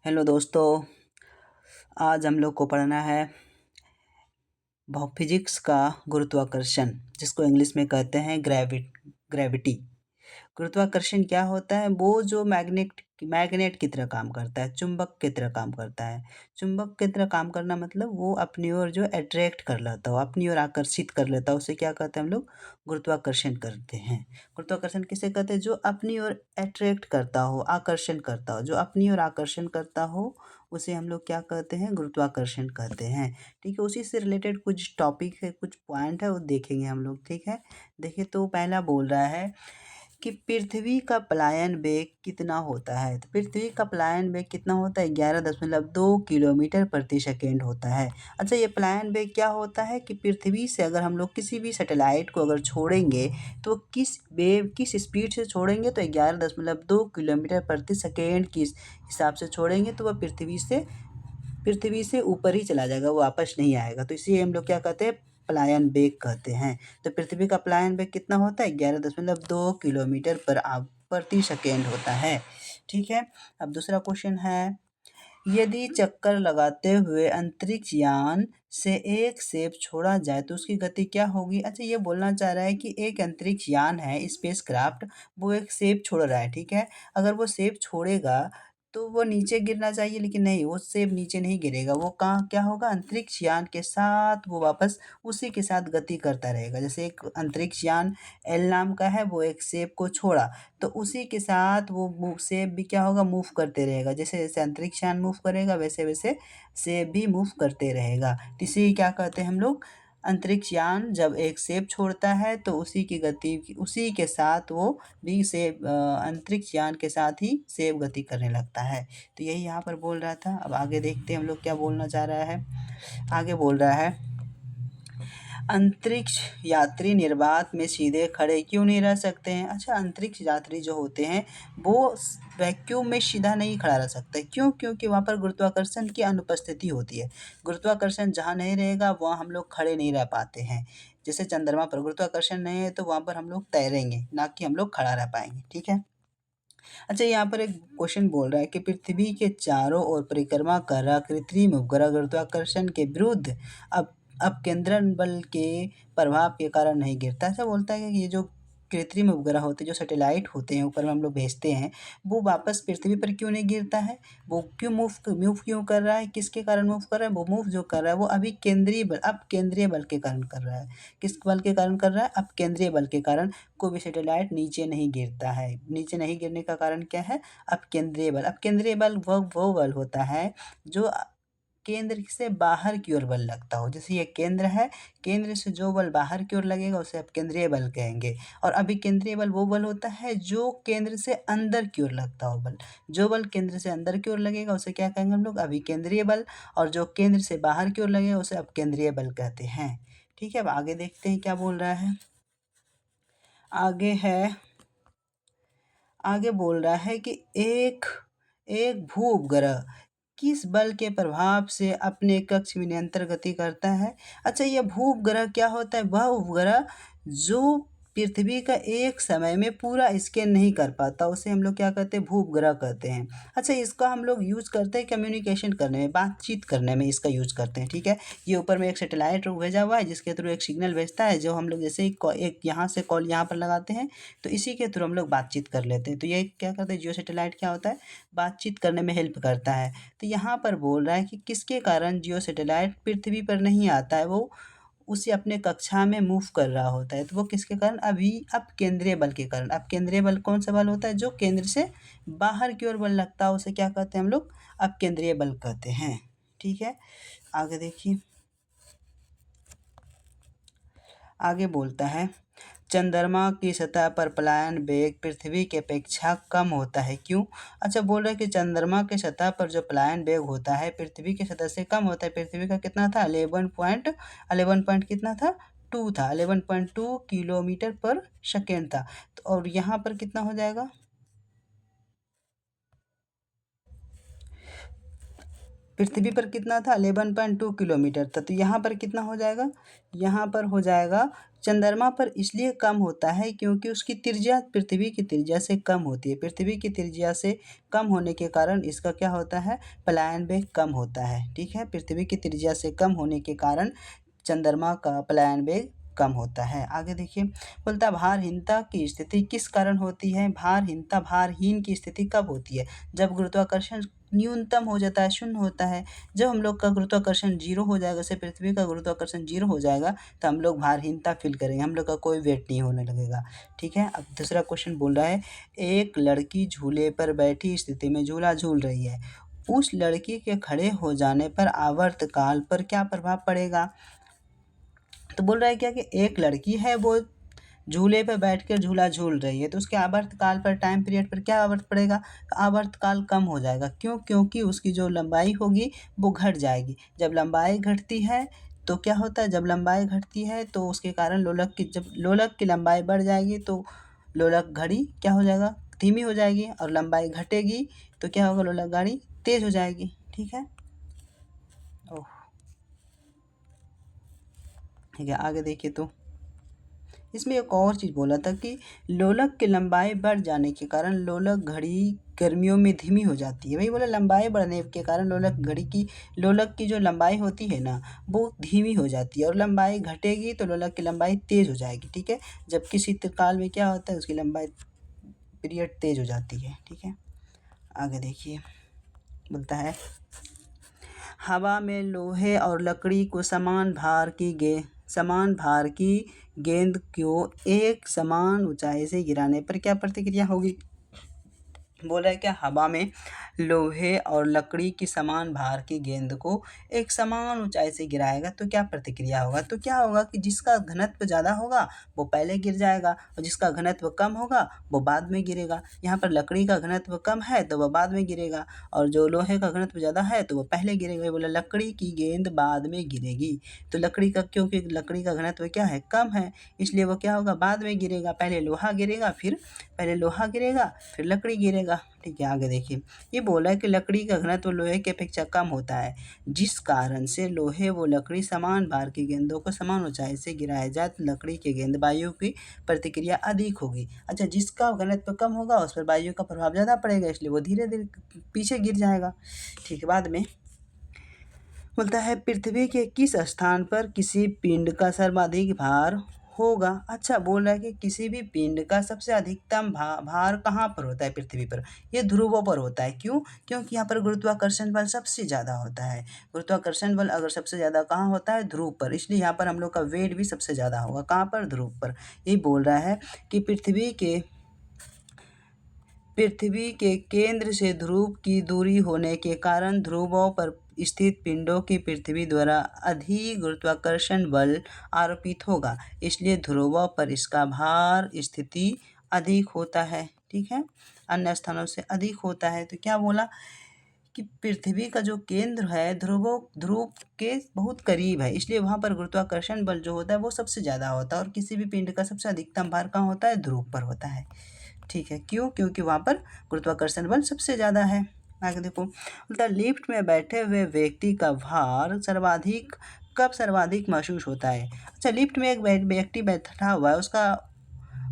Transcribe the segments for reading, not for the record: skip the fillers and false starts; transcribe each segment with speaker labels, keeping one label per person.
Speaker 1: Hello दोस्तों। आज हम लोग को पढ़ना है फिजिक्स का गुरुत्वाकर्षण, जिसको इंग्लिश में कहते हैं ग्रेविटी। गुरुत्वाकर्षण क्या होता है? वो जो मैग्नेट की तरह काम करता है, चुंबक की तरह काम करता है। चुंबक की तरह काम करना मतलब वो अपनी ओर जो अट्रैक्ट कर लेता हो, अपनी ओर आकर्षित कर लेता हो, उसे क्या कहते हैं हम लोग? गुरुत्वाकर्षण करते हैं। गुरुत्वाकर्षण किसे कहते हैं? जो अपनी ओर अट्रैक्ट करता हो, आकर्षण करता हो, जो अपनी ओर आकर्षण करता हो उसे हम लोग क्या कहते हैं? गुरुत्वाकर्षण कहते हैं। ठीक है, उसी से रिलेटेड कुछ टॉपिक है, कुछ पॉइंट है, वो देखेंगे हम लोग। ठीक है, देखिए तो पहला बोल रहा है कि पृथ्वी का पलायन वेग कितना होता है। तो पृथ्वी का पलायन वेग कितना होता है? 11.2 किलोमीटर प्रति सेकेंड होता है। अच्छा, ये पलायन वेग क्या होता है कि पृथ्वी से अगर हम लोग किसी भी सैटेलाइट को अगर छोड़ेंगे तो किस स्पीड से छोड़ेंगे? तो 11.2 किलोमीटर प्रति सेकेंड की हिसाब से छोड़ेंगे तो वह पृथ्वी से ऊपर ही चला जाएगा, वो वापस नहीं आएगा। तो इसीलिए हम लोग क्या कहते हैं? पलायन वेग कहते हैं। तो पृथ्वी का पलायन वेग कितना होता है? 11.2 किलोमीटर प्रति सेकेंड होता है। ठीक है, अब दूसरा क्वेश्चन है, यदि चक्कर लगाते हुए अंतरिक्ष यान से एक सेब छोड़ा जाए तो उसकी गति क्या होगी? अच्छा, ये बोलना चाह रहा है कि एक अंतरिक्ष यान है, स्पेस क्राफ्ट, वो एक सेब छोड़ रहा है। ठीक है, अगर वो सेब छोड़ेगा तो वो नीचे गिरना चाहिए, लेकिन नहीं, वो सेब नीचे नहीं गिरेगा। वो कहाँ क्या होगा? अंतरिक्ष यान के साथ वो वापस उसी के साथ गति करता रहेगा। जैसे एक अंतरिक्ष यान एल नाम का है, वो एक सेब को छोड़ा तो उसी के साथ वो सेब भी क्या होगा? मूव करते रहेगा। जैसे जैसे अंतरिक्ष यान मूव करेगा वैसे वैसे सेब भी मूव करते रहेगा। तो इसे क्या कहते हैं हम लोग? अंतरिक्ष यान जब एक सेब छोड़ता है तो उसी के साथ वो भी अंतरिक्ष यान के साथ ही सेब गति करने लगता है। तो यही यहाँ पर बोल रहा था। अब आगे देखते हैं हम लोग क्या बोलना चाह रहा है। आगे बोल रहा है, अंतरिक्ष यात्री निर्वात में सीधे खड़े क्यों नहीं रह सकते हैं? अच्छा, अंतरिक्ष यात्री जो होते हैं वो वैक्यूम में सीधा नहीं खड़ा रह सकते। क्यों? क्योंकि वहाँ पर गुरुत्वाकर्षण की अनुपस्थिति होती है। गुरुत्वाकर्षण जहाँ नहीं रहेगा वहाँ हम लोग खड़े नहीं रह पाते हैं। जैसे चंद्रमा पर गुरुत्वाकर्षण नहीं है तो वहाँ पर हम लोग तैरेंगे, ना कि हम लोग खड़ा रह पाएंगे। ठीक है, अच्छा यहाँ पर एक क्वेश्चन बोल रहा है कि पृथ्वी के चारों ओर परिक्रमा कर रहा कृत्रिम उपग्रह गुरुत्वाकर्षण के विरुद्ध अब अपकेंद्रण बल के प्रभाव के कारण नहीं गिरता। ऐसा बोलता है कि ये जो कृत्रिम उपग्रह होते हैं, जो सैटेलाइट होते हैं ऊपर में हम लोग भेजते हैं, वो वापस पृथ्वी पर क्यों नहीं गिरता है? वो क्यों मूव क्यों कर रहा है? किसके कारण मूव कर रहा है? वो मूव जो कर रहा है वो अभी केंद्रीय बल के कारण कर रहा है। किस बल के कारण कर रहा है? अब केंद्रीय बल के कारण कोई भी सैटेलाइट नीचे नहीं गिरता है। नीचे नहीं गिरने का कारण क्या है? अपकेंद्रीय बल। अपकेंद्रीय बल वो बल होता है जो केंद्र से बाहर की ओर बल लगता हो। जैसे ये केंद्र है, केंद्र से जो बल बाहर की ओर लगेगा उसे अपकेंद्रीय बल कहेंगे। और अभिकेंद्रीय बल वो बल होता है जो केंद्र से अंदर की ओर लगता हो बल। जो बल केंद्र से अंदर की ओर लगेगा उसे क्या कहेंगे हम लोग? अभिकेंद्रीय बल। और जो केंद्र से बाहर की ओर लगेगा उसे अपकेंद्रीय बल कहते हैं। ठीक है, अब आगे देखते हैं क्या बोल रहा है। आगे है, आगे बोल रहा है कि एक एक भू उपग्रह किस बल के प्रभाव से अपने कक्ष में निरंतर गति करता है? अच्छा, यह भू उपग्रह क्या होता है? वह उपग्रह जो पृथ्वी का एक समय में पूरा स्कैन नहीं कर पाता उसे हम लोग क्या कहते हैं? भू उपग्रह कहते हैं। अच्छा, इसका हम लोग यूज करते हैं कम्युनिकेशन करने में, बातचीत करने में इसका यूज करते हैं। ठीक है, ये ऊपर में एक सैटेलाइट भेजा हुआ है जिसके थ्रू एक सिग्नल भेजता है, जो हम लोग जैसे ही एक यहाँ से कॉल यहाँ पर लगाते हैं तो इसी के थ्रू हम लोग बातचीत कर लेते हैं। तो ये क्या करते हैं? जियो सैटेलाइट क्या होता है? बातचीत करने में हेल्प करता है। तो यहाँ पर बोल रहा है कि किसके कारण जियो सैटेलाइट पृथ्वी पर नहीं आता है? वो उसे अपने कक्षा में मूव कर रहा होता है। तो वो किसके कारण? अभी अब केंद्रीय बल के कारण। अब केंद्रीय बल कौन सा बल होता है? जो केंद्र से बाहर की ओर बल लगता है उसे क्या कहते हैं हम लोग? अब केंद्रीय बल कहते हैं। ठीक है, आगे देखिए, आगे बोलता है, चंद्रमा की सतह पर पलायन वेग पृथ्वी की अपेक्षा कम होता है, क्यों? अच्छा, बोल रहे हैं कि चंद्रमा की सतह पर जो पलायन वेग होता है पृथ्वी की सतह से कम होता है। पृथ्वी का कितना था? 11 पॉइंट कितना था? 2 था। 11.2 किलोमीटर पर सेकेंड था। तो और यहाँ पर कितना हो जाएगा? पृथ्वी पर कितना था 11.2 किलोमीटर था, तो यहाँ पर कितना हो जाएगा, यहाँ पर हो जाएगा चंद्रमा पर इसलिए कम होता है क्योंकि उसकी त्रिज्या पृथ्वी की त्रिज्या से कम होती है। पृथ्वी की त्रिज्या से कम होने के कारण इसका क्या होता है, पलायन वेग कम होता है। ठीक है, पृथ्वी की त्रिज्या से कम होने के कारण चंद्रमा का पलायन वेग कम होता है। आगे देखिए, बोलता भारहीनता की स्थिति किस कारण होती है। भारहीन की स्थिति कब होती है, जब गुरुत्वाकर्षण न्यूनतम हो जाता है, शून्य होता है। जब हम लोग का गुरुत्वाकर्षण जीरो हो जाएगा, जैसे पृथ्वी का गुरुत्वाकर्षण जीरो हो जाएगा तो हम लोग भारहीनता फील करेंगे, हम लोग का कोई वेट नहीं होने लगेगा। ठीक है, अब दूसरा क्वेश्चन बोल रहा है, एक लड़की झूले पर बैठी स्थिति में झूला झूल रही है, उस लड़की के खड़े हो जाने पर आवर्तकाल पर क्या प्रभाव पड़ेगा। तो बोल रहा है क्या कि एक लड़की है, वो झूले पे बैठकर झूला झूल रही है, तो उसके आवर्तकाल पर, टाइम पीरियड पर क्या आवर्त पड़ेगा, आवर्तकाल कम हो जाएगा। क्यों, क्योंकि उसकी जो लंबाई होगी वो घट जाएगी। जब लंबाई घटती है तो क्या होता है, जब लंबाई घटती है तो उसके कारण जब लोलक की लंबाई बढ़ जाएगी तो लोलक घड़ी क्या हो जाएगा, धीमी हो जाएगी, और लंबाई घटेगी तो क्या होगा, लोलक घड़ी तेज हो जाएगी। ठीक है, ओह ठीक है, आगे देखिए, तो इसमें एक और चीज़ बोला था कि लोलक की लंबाई बढ़ जाने के कारण लोलक घड़ी गर्मियों में धीमी हो जाती है। वही बोला, लंबाई बढ़ने के कारण लोलक की जो लंबाई होती है ना, वो धीमी हो जाती है, और लंबाई घटेगी तो लोलक की लंबाई तेज़ हो जाएगी। ठीक है, जबकि शीतकाल में क्या होता है, उसकी लंबाई पीरियड तेज़ हो जाती है। ठीक है, आगे देखिए, बोलता है हवा में लोहे और लकड़ी को समान भार की गेंद को एक समान ऊंचाई से गिराने पर क्या प्रतिक्रिया होगी। बोला है क्या, हवा में लोहे और लकड़ी की समान भार की गेंद को एक समान ऊंचाई से गिराएगा तो क्या प्रतिक्रिया होगा। तो क्या होगा कि जिसका घनत्व ज़्यादा होगा वो पहले गिर जाएगा, और जिसका घनत्व कम होगा वो बाद में गिरेगा। यहाँ पर लकड़ी का घनत्व कम है तो वह बाद में गिरेगा, और जो लोहे का घनत्व ज़्यादा है तो वो पहले गिरेगा। बोला लकड़ी की गेंद बाद में गिरेगी, तो लकड़ी का, क्योंकि लकड़ी का घनत्व क्या है, कम है, इसलिए वो क्या होगा, बाद में गिरेगा। पहले लोहा गिरेगा फिर लकड़ी गिरेगा। ठीक है, आगे देखिए, ये बोला है कि लकड़ी का घनत्व लोहे की अपेक्षा कम होता है, जिस कारण से लोहे व लकड़ी समान भार की गेंदों को समान ऊंचाई से गिराया जाए तो लकड़ी की गेंद वायु की प्रतिक्रिया अधिक होगी। अच्छा, जिसका घनत्व कम होगा उस पर वायु का प्रभाव ज़्यादा पड़ेगा, इसलिए वो धीरे धीरे पीछे गिर जाएगा। ठीक है, बाद में बोलता है पृथ्वी के किस स्थान पर किसी पिंड का सर्वाधिक भार होगा। अच्छा, बोल रहा है कि किसी भी पिंड का सबसे अधिकतम भार कहाँ पर होता है पृथ्वी पर, ये ध्रुवों पर होता है। क्यों, क्योंकि यहाँ पर गुरुत्वाकर्षण बल सबसे ज़्यादा होता है। गुरुत्वाकर्षण बल अगर सबसे ज़्यादा कहाँ होता है, ध्रुव पर, इसलिए यहाँ पर हम लोग का वेट भी सबसे ज़्यादा होगा, कहाँ पर, ध्रुव पर। यही बोल रहा है कि पृथ्वी के केंद्र से ध्रुव की दूरी होने के कारण ध्रुवों पर स्थित पिंडों की पृथ्वी द्वारा अधिक गुरुत्वाकर्षण बल आरोपित होगा, इसलिए ध्रुवों पर इसका भार स्थिति अधिक होता है। ठीक है, अन्य स्थानों से अधिक होता है। तो क्या बोला कि पृथ्वी का जो केंद्र है ध्रुव के बहुत करीब है, इसलिए वहाँ पर गुरुत्वाकर्षण बल जो होता है वो सबसे ज़्यादा होता है, और किसी भी पिंड का सबसे अधिकतम भार कहाँ होता है, ध्रुव पर होता है। ठीक है, क्यों, क्योंकि वहाँ पर गुरुत्वाकर्षण बल सबसे ज़्यादा है। आगे देखो, बोलता है लिफ्ट में बैठे हुए व्यक्ति का भार कब सर्वाधिक महसूस होता है। अच्छा, लिफ्ट में एक व्यक्ति बैठा हुआ है, उसका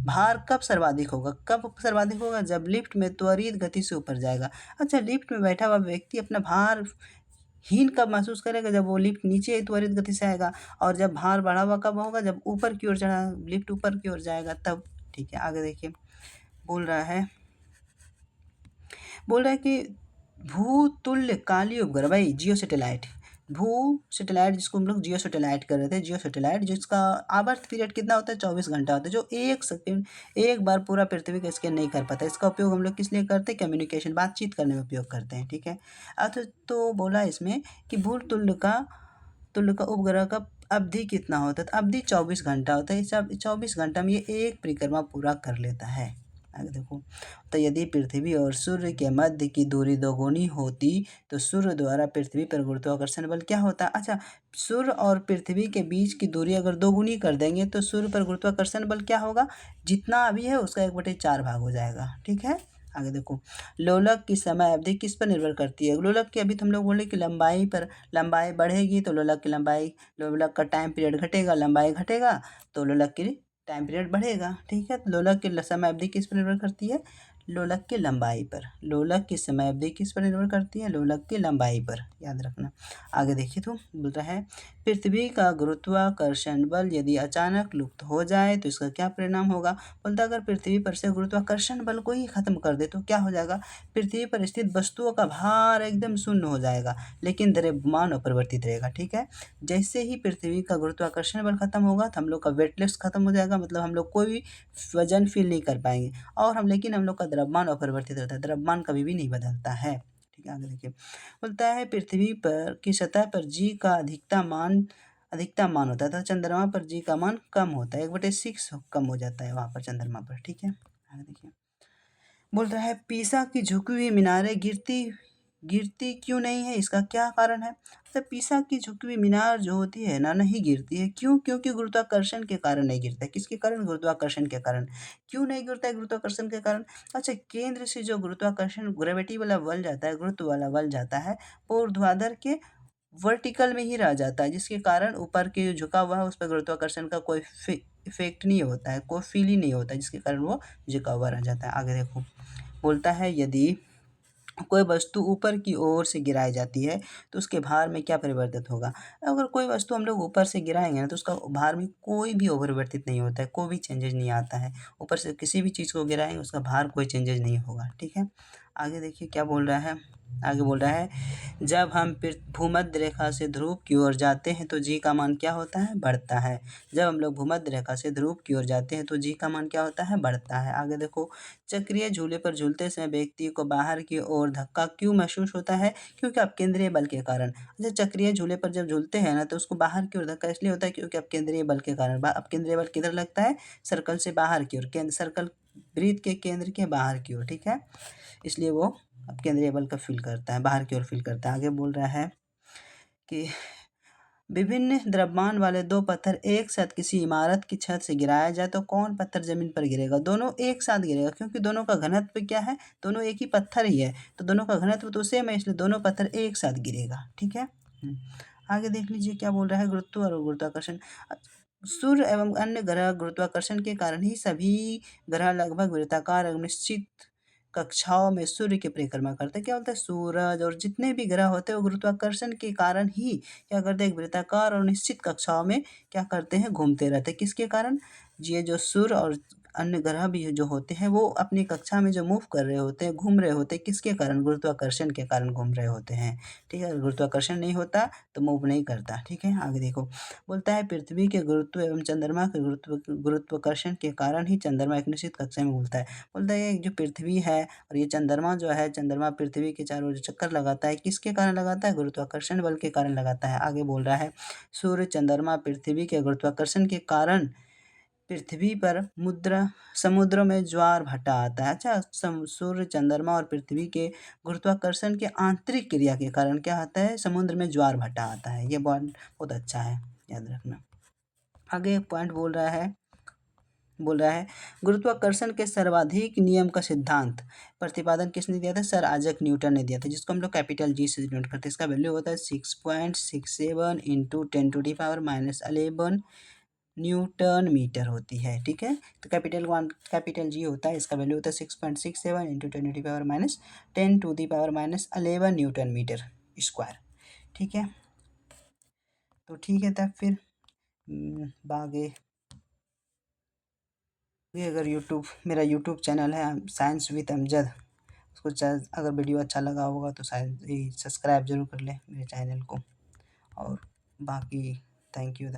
Speaker 1: भार कब सर्वाधिक होगा, जब लिफ्ट में त्वरित गति से ऊपर जाएगा। अच्छा, लिफ्ट में बैठा हुआ व्यक्ति अपना भार हीन कब महसूस करेगा, जब वो लिफ्ट नीचे त्वरित गति से आएगा, और जब भार बढ़ा हुआ कब होगा, जब ऊपर की ओर लिफ्ट ऊपर की ओर जाएगा तब। ठीक है, आगे देखिए, बोल रहा है कि भूतुल्य काली उपग्रह, भाई भू सैटेलाइट जिसको हम लोग जियो सैटेलाइट कर रहे थे, जियो सैटेलाइट जिसका आवर्त पीरियड कितना होता है, 24 घंटा होता है, जो एक बार पूरा पृथ्वी का स्कैन नहीं कर पाता। इसका उपयोग हम लोग किस लिए करते हैं, कम्युनिकेशन, बातचीत करने में उपयोग करते हैं। ठीक है, अब तो बोला इसमें कि तुल्य का उपग्रह का अवधि कितना होता है, तो अवधि 24 घंटा होता है। इस 24 घंटा में ये एक परिक्रमा पूरा कर लेता है। आगे देखो, तो यदि पृथ्वी और सूर्य के मध्य की दूरी दोगुनी होती तो सूर्य द्वारा पृथ्वी पर गुरुत्वाकर्षण बल क्या होता। अच्छा, सूर्य और पृथ्वी के बीच की दूरी अगर दोगुनी कर देंगे तो सूर्य पर गुरुत्वाकर्षण बल क्या होगा, जितना अभी है उसका 1/4 भाग हो जाएगा। ठीक है, आगे देखो, लोलक की समय अवधि किस पर निर्भर करती है? लोलक की अभी तो हम लोग बोले कि लंबाई पर, लंबाई बढ़ेगी तो लोलक की लंबाई, लोलक का टाइम पीरियड घटेगा, लंबाई घटेगा तो लोलक की टाइम पीरियड बढ़ेगा। ठीक है, तो लोलक की समय अवधि किस पर निर्भर करती है? लोलक की लंबाई पर। लोलक की समय अवधि किस पर निर्भर करती है? लोलक की लंबाई पर, याद रखना। आगे देखिए तो बोल रहा है, पृथ्वी का गुरुत्वाकर्षण बल यदि अचानक लुप्त हो जाए तो इसका क्या परिणाम होगा? बोलता है, अगर पृथ्वी पर से गुरुत्वाकर्षण बल को ही खत्म कर दे तो क्या हो जाएगा? पृथ्वी पर स्थित वस्तुओं का भार एकदम शून्य हो जाएगा, लेकिन द्रव्यमान अपरिवर्तित रहेगा। ठीक है, जैसे ही पृथ्वी का गुरुत्वाकर्षण बल खत्म होगा तो हम लोग का वेटलेस खत्म हो जाएगा, मतलब हम लोग कोई भी वजन फील नहीं कर पाएंगे, और लेकिन हम लोग का द्रव्यमान अपरिवर्तित रहता है, द्रव्यमान कभी भी नहीं बदलता है। ठीक है, आगे देखिए, बोलता है पृथ्वी पर की सतह पर जी का अधिकतम मान होता है, तो चंद्रमा पर जी का मान कम होता है, 1/6 कम हो जाता है वहाँ पर चंद्रमा पर। ठीक है, आगे देखिए, बोल रहा है पीसा की झुकी हुई मीनारें गिरती गिरती क्यों नहीं है, इसका क्या कारण है? तो पीसा की झुकी हुई मीनार जो होती है ना, नहीं गिरती है, क्यों? क्योंकि गुरुत्वाकर्षण के कारण नहीं गिरता है। किसके कारण? गुरुत्वाकर्षण के कारण। क्यों नहीं गिरता है गुरुत्वाकर्षण के कारण? अच्छा, केंद्र से जो गुरुत्वाकर्षण ग्रेविटी वाला बल जाता है, गुरुत्व वाला बल जाता है, वो ऊर्ध्वाधर के वर्टिकल में ही रह जाता है, जिसके कारण ऊपर के जो झुका हुआ है उस पर गुरुत्वाकर्षण का कोई इफेक्ट नहीं होता है, कोई फील ही नहीं होता है, जिसके कारण वो झुका हुआ रह जाता है। आगे देखो, बोलता है यदि कोई वस्तु ऊपर की ओर से गिराई जाती है तो उसके भार में क्या परिवर्तित होगा? अगर कोई वस्तु हम लोग ऊपर से गिराएंगे ना तो उसका भार में कोई भी परिवर्तित नहीं होता है, कोई भी चेंजेज नहीं आता है। ऊपर से किसी भी चीज़ को गिराएंगे उसका भार कोई चेंजेज नहीं होगा। ठीक है, आगे देखिए क्या बोल रहा है। आगे बोल रहा है, जब हम भूमध्य रेखा से ध्रुव की ओर जाते हैं तो जी का मान क्या होता है? बढ़ता है। जब हम लोग भूमध्य रेखा से ध्रुव की ओर जाते हैं तो जी का मान क्या होता है? बढ़ता है। आगे देखो, चक्रीय झूले पर झूलते समय व्यक्ति को बाहर की ओर धक्का क्यों महसूस होता है? क्योंकि अपकेंद्रीय बल के कारण। अच्छा, चक्रीय झूले पर जब झूलते हैं ना तो उसको बाहर की ओर धक्का इसलिए होता है क्योंकि अपकेंद्रीय बल के कारण। अपकेंद्रीय बल किधर लगता है? सर्कल से बाहर की ओर, केंद्र सर्कल वृत्त के केंद्र के बाहर की ओर। ठीक है, इसलिए वो अपकेंद्रीय बल का फील करता है, बाहर की ओर फील करता है। आगे बोल रहा है कि विभिन्न द्रव्यमान वाले दो पत्थर एक साथ किसी इमारत की छत से गिराया जाए तो कौन पत्थर जमीन पर गिरेगा? दोनों एक साथ गिरेगा, क्योंकि दोनों का घनत्व क्या है? दोनों एक ही पत्थर ही है, तो दोनों का घनत्व तो सेम है, इसलिए दोनों पत्थर एक साथ गिरेगा। ठीक है, आगे देख लीजिए क्या बोल रहा है, गुरुत्व और गुरुत्वाकर्षण। सूर्य एवं अन्य ग्रह गुरुत्वाकर्षण के कारण ही सभी ग्रह लगभग वृत्ताकार एवं निश्चित कक्षाओं में सूर्य की परिक्रमा करते हैं। क्या होता है, सूरज और जितने भी ग्रह होते हैं वो गुरुत्वाकर्षण के कारण ही क्या करते हैं, एक वृत्ताकार और निश्चित कक्षाओं में क्या करते हैं, घूमते रहते हैं। किसके कारण? ये जो सूर्य और अन्य ग्रह भी जो होते हैं वो अपनी कक्षा में जो मूव कर रहे होते हैं, घूम रहे होते हैं, किसके कारण? गुरुत्वाकर्षण के कारण घूम रहे होते हैं। ठीक है, गुरुत्वाकर्षण नहीं होता तो मूव नहीं करता। ठीक है, आगे देखो, बोलता है पृथ्वी के गुरुत्व एवं चंद्रमा के गुरुत्वाकर्षण के कारण ही चंद्रमा एक निश्चित कक्षा में घूमता है। बोलता है जो पृथ्वी है और ये चंद्रमा जो है, चंद्रमा पृथ्वी के चारों ओर चक्कर लगाता है, किसके कारण लगाता है? गुरुत्वाकर्षण बल के कारण लगाता है। आगे बोल रहा है, सूर्य चंद्रमा पृथ्वी के गुरुत्वाकर्षण के कारण पृथ्वी पर समुद्र में ज्वार भाटा आता है। अच्छा, सूर्य चंद्रमा और पृथ्वी के गुरुत्वाकर्षण के आंतरिक क्रिया के कारण क्या आता है? समुद्र में ज्वार भाटा आता है। ये बहुत अच्छा है, याद रखना। आगे एक पॉइंट बोल रहा है गुरुत्वाकर्षण के सर्वाधिक नियम का सिद्धांत प्रतिपादन किसने दिया था? सर आइजैक न्यूटन ने दिया था, जिसको हम लोग कैपिटल जी से डिनोट करते हैं। इसका वैल्यू होता है 6.67 इंटू 10⁻11 न्यूटन मीटर होती है। ठीक है, तो कैपिटल जी होता है, इसका वैल्यू होता है 6.67 इंटू 10⁻11 न्यूटन मीटर स्क्वायर। ठीक है, तो ठीक है तब फिर बागे ये अगर मेरा यूट्यूब चैनल है साइंस विद अमजद, उसको अगर वीडियो अच्छा लगा होगा तो शायद सब्सक्राइब जरूर कर ले मेरे चैनल को। और बाकी थैंक यू।